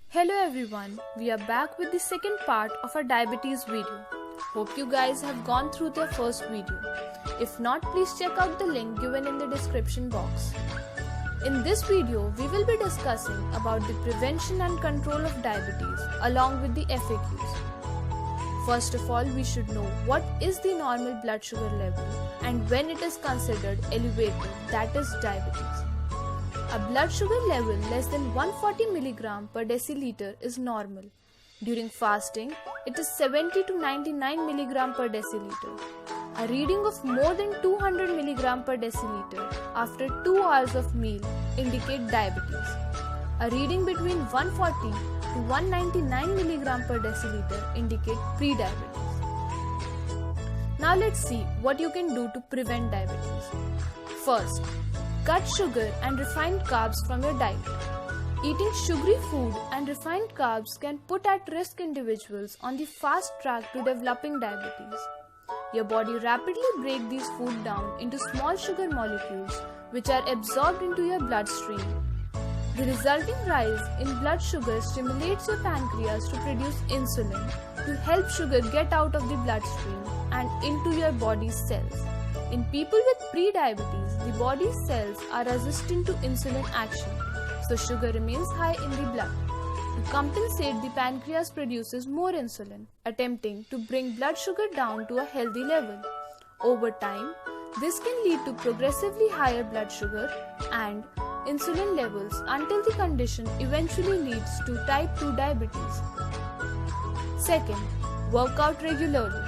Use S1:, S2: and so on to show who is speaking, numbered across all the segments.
S1: Hello everyone, we are back with the second part of our diabetes video. Hope you guys have gone through the first video. If not, please check out the link given in the description box. In this video, we will be discussing about the prevention and control of diabetes along with the FAQs. First of all, we should know what is the normal blood sugar level and when it is considered elevated, that is diabetes. A blood sugar level less than 140 mg per deciliter is normal. During fasting, it is 70 to 99 mg per deciliter. A reading of more than 200 mg per deciliter after 2 hours of meal indicate diabetes. A reading between 140 to 199 mg per deciliter indicate pre-diabetes. Now let's see what you can do to prevent diabetes. First, cut sugar and refined carbs from your diet. Eating sugary food and refined carbs can put at risk individuals on the fast track to developing diabetes. Your body rapidly breaks these food down into small sugar molecules which are absorbed into your bloodstream. The resulting rise in blood sugar stimulates your pancreas to produce insulin to help sugar get out of the bloodstream and into your body's cells. In people with pre-diabetes, the body's cells are resistant to insulin action, so sugar remains high in the blood. To compensate, the pancreas produces more insulin, attempting to bring blood sugar down to a healthy level. Over time, this can lead to progressively higher blood sugar and insulin levels until the condition eventually leads to type 2 diabetes. Second, work out regularly.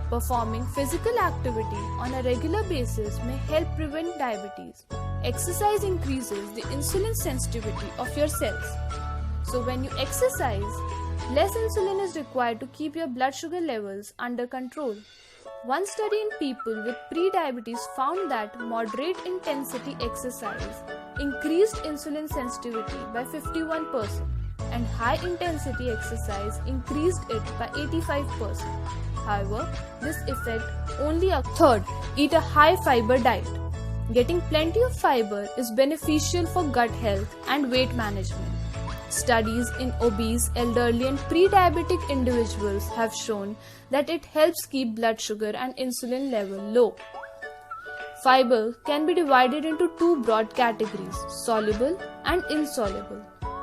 S1: Performing physical activity on a regular basis may help prevent diabetes. Exercise increases the insulin sensitivity of your cells. So when you exercise, less insulin is required to keep your blood sugar levels under control. One study in people with pre-diabetes found that moderate intensity exercise increased insulin sensitivity by 51% and high intensity exercise increased it by 85%. However, this effect only occurs. Third, eat a high fiber diet. Getting plenty of fiber is beneficial for gut health and weight management. Studies in obese, elderly and pre-diabetic individuals have shown that it helps keep blood sugar and insulin level low. Fiber can be divided into two broad categories, soluble and insoluble.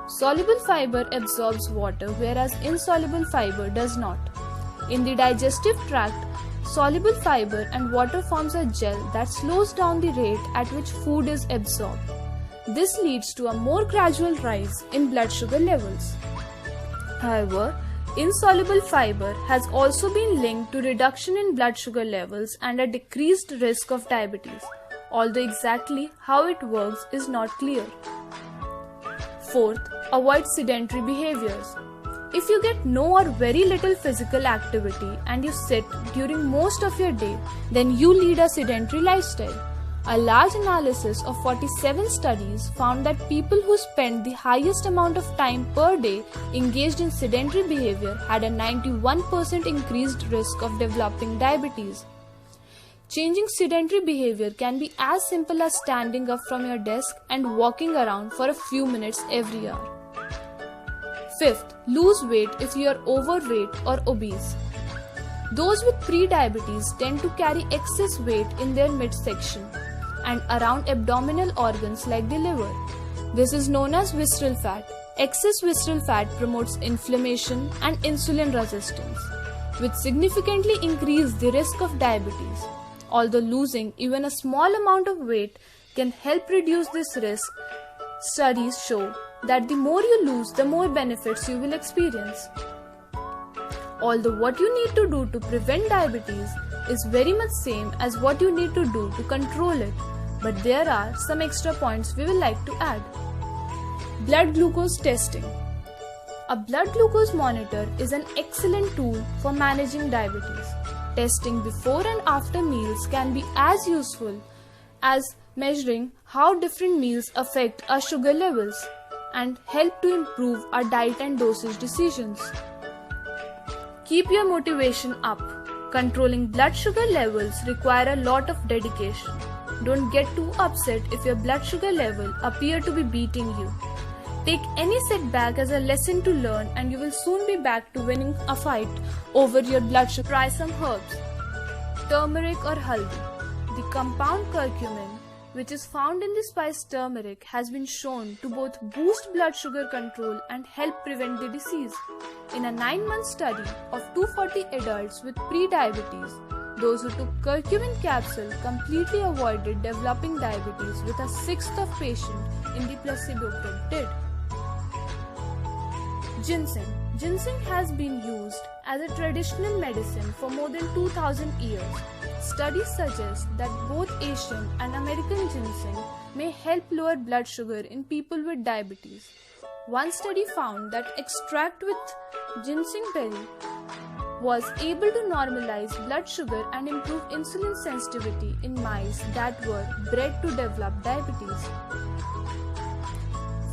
S1: Soluble fiber absorbs water whereas insoluble fiber does not. In the digestive tract, soluble fiber and water forms a gel that slows down the rate at which food is absorbed. This leads to a more gradual rise in blood sugar levels. However, insoluble fiber has also been linked to reduction in blood sugar levels and a decreased risk of diabetes, although exactly how it works is not clear. Fourth, avoid sedentary behaviors. If you get no or very little physical activity and you sit during most of your day, then you lead a sedentary lifestyle. A large analysis of 47 studies found that people who spent the highest amount of time per day engaged in sedentary behavior had a 91% increased risk of developing diabetes. Changing sedentary behavior can be as simple as standing up from your desk and walking around for a few minutes every hour. Fifth, lose weight if you are overweight or obese. Those with pre-diabetes tend to carry excess weight in their midsection and around abdominal organs like the liver. This is known as visceral fat. Excess visceral fat promotes inflammation and insulin resistance, which significantly increase the risk of diabetes. Although losing even a small amount of weight can help reduce this risk, studies show that the more you lose, the more benefits you will experience. Although what you need to do to prevent diabetes is very much same as what you need to do to control it, but there are some extra points we will like to add. Blood glucose testing. A blood glucose monitor is an excellent tool for managing diabetes. Testing before and after meals can be as useful as measuring how different meals affect our sugar levels and help to improve our diet and dosage decisions. Keep your motivation up. Controlling blood sugar levels require a lot of dedication. Don't get too upset if your blood sugar level appear to be beating you. Take any setback as a lesson to learn and you will soon be back to winning a fight over your blood sugar. Try some herbs. Turmeric or haldi. The compound curcumin, which is found in the spice turmeric, has been shown to both boost blood sugar control and help prevent the disease. In a 9-month study of 240 adults with pre-diabetes, those who took curcumin capsule completely avoided developing diabetes, with a sixth of patients in the placebo group did. Ginseng. Ginseng has been used as a traditional medicine for more than 2000 years. Studies suggest that both Asian and American ginseng may help lower blood sugar in people with diabetes. One study found that extract with ginseng berry was able to normalize blood sugar and improve insulin sensitivity in mice that were bred to develop diabetes.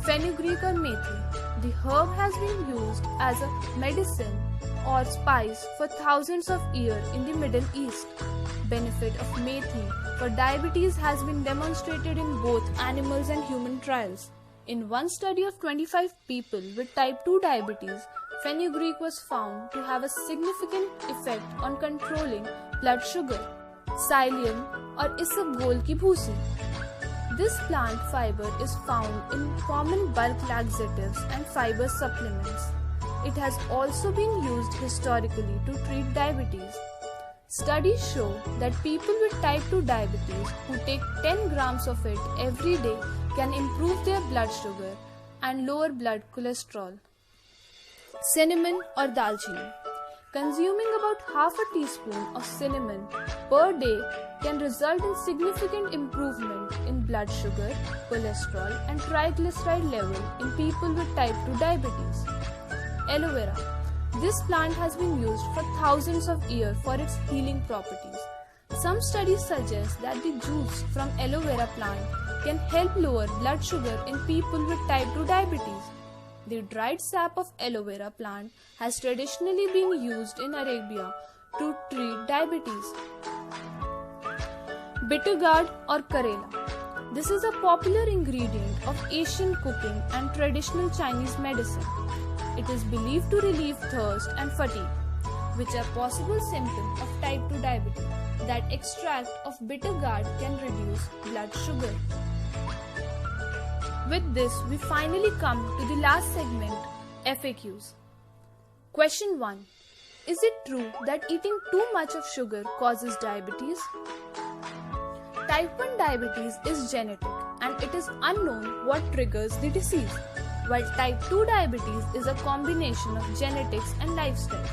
S1: Fenugreek or methi. The herb has been used as a medicine or spice for thousands of years in the Middle East. Benefit of methi for diabetes has been demonstrated in both animals and human trials. In one study of 25 people with type 2 diabetes, fenugreek was found to have a significant effect on controlling blood sugar. Psyllium or isabgol ki bhusi. This plant fiber is found in common bulk laxatives and fiber supplements. It has also been used historically to treat diabetes. Studies show that people with type 2 diabetes who take 10 grams of it every day can improve their blood sugar and lower blood cholesterol. Cinnamon or dalchini. Consuming about half a teaspoon of cinnamon per day can result in significant improvement in blood sugar, cholesterol and triglyceride level in people with type 2 diabetes. Aloe vera. This plant has been used for thousands of years for its healing properties. Some studies suggest that the juice from aloe vera plant can help lower blood sugar in people with type 2 diabetes. The dried sap of aloe vera plant has traditionally been used in Arabia to treat diabetes. Bitter gourd or karela. This is a popular ingredient of Asian cooking and traditional Chinese medicine. It is believed to relieve thirst and fatigue, which are possible symptoms of type 2 diabetes. That extract of bitter gourd can reduce blood sugar. With this, we finally come to the last segment, FAQs. Question 1. Is it true that eating too much of sugar causes diabetes? Type 1 diabetes is genetic and it is unknown what triggers the disease, while type 2 diabetes is a combination of genetics and lifestyle.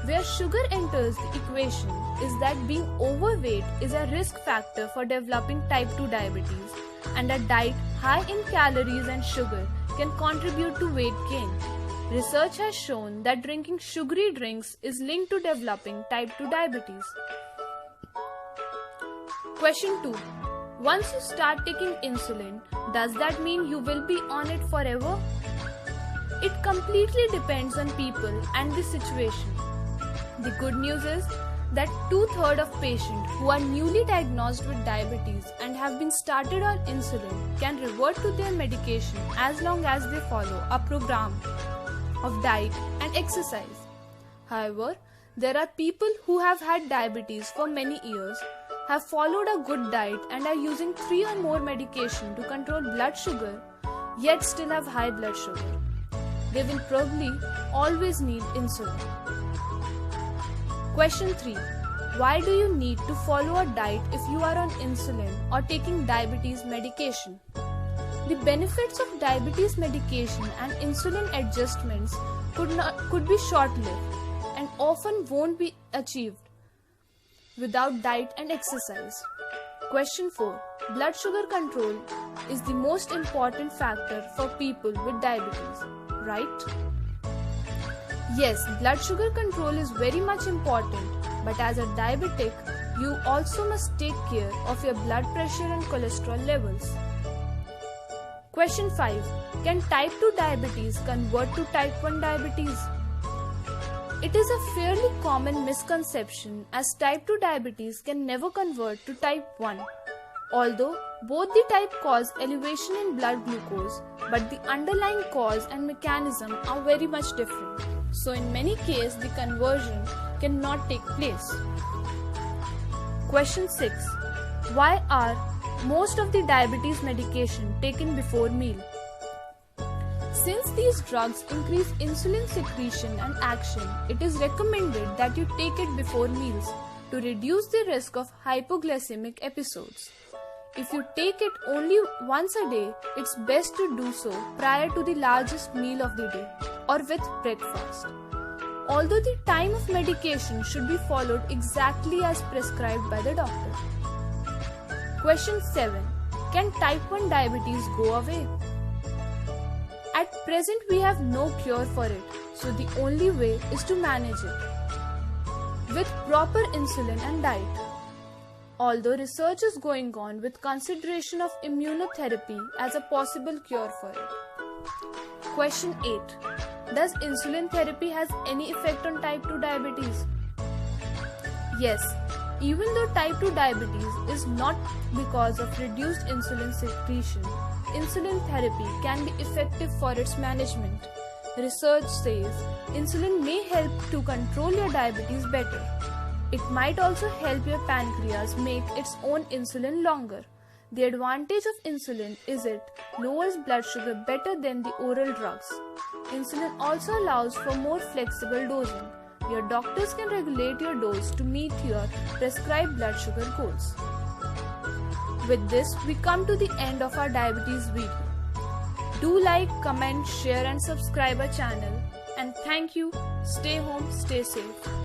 S1: Where sugar enters the equation is that being overweight is a risk factor for developing type 2 diabetes, and a diet high in calories and sugar can contribute to weight gain. Research has shown that drinking sugary drinks is linked to developing type 2 diabetes. Question 2. Once you start taking insulin, does that mean you will be on it forever? It completely depends on people and the situation. The good news is that 2/3 of patients who are newly diagnosed with diabetes and have been started on insulin can revert to their medication as long as they follow a program of diet and exercise. However, there are people who have had diabetes for many years, have followed a good diet and are using 3 or more medication to control blood sugar, yet still have high blood sugar. They will probably always need insulin. Question 3. Why do you need to follow a diet if you are on insulin or taking diabetes medication? The benefits of diabetes medication and insulin adjustments could be short-lived and often won't be achieved without diet and exercise. Question 4. Blood sugar control is the most important factor for people with diabetes, right? Yes, blood sugar control is very much important, but as a diabetic, you also must take care of your blood pressure and cholesterol levels. Question 5. Can type 2 diabetes convert to type 1 diabetes? It is a fairly common misconception as type 2 diabetes can never convert to type 1. Although both the type cause elevation in blood glucose, but the underlying cause and mechanism are very much different. So in many cases, the conversion cannot take place. Question 6. Why are most of the diabetes medication taken before meal? Since these drugs increase insulin secretion and action, it is recommended that you take it before meals to reduce the risk of hypoglycemic episodes. If you take it only once a day, it's best to do so prior to the largest meal of the day or with breakfast. Although the time of medication should be followed exactly as prescribed by the doctor. Question 7. Can type 1 diabetes go away? At present, we have no cure for it, so the only way is to manage it with proper insulin and diet. Although research is going on with consideration of immunotherapy as a possible cure for it. Question 8. Does insulin therapy has any effect on type 2 diabetes? Yes, even though type 2 diabetes is not because of reduced insulin secretion, insulin therapy can be effective for its management. Research says insulin may help to control your diabetes better. It might also help your pancreas make its own insulin longer. The advantage of insulin is it lowers blood sugar better than the oral drugs. Insulin also allows for more flexible dosing. Your doctors can regulate your dose to meet your prescribed blood sugar goals. With this, we come to the end of our diabetes video. Do like, comment, share and subscribe our channel. And thank you. Stay home, stay safe.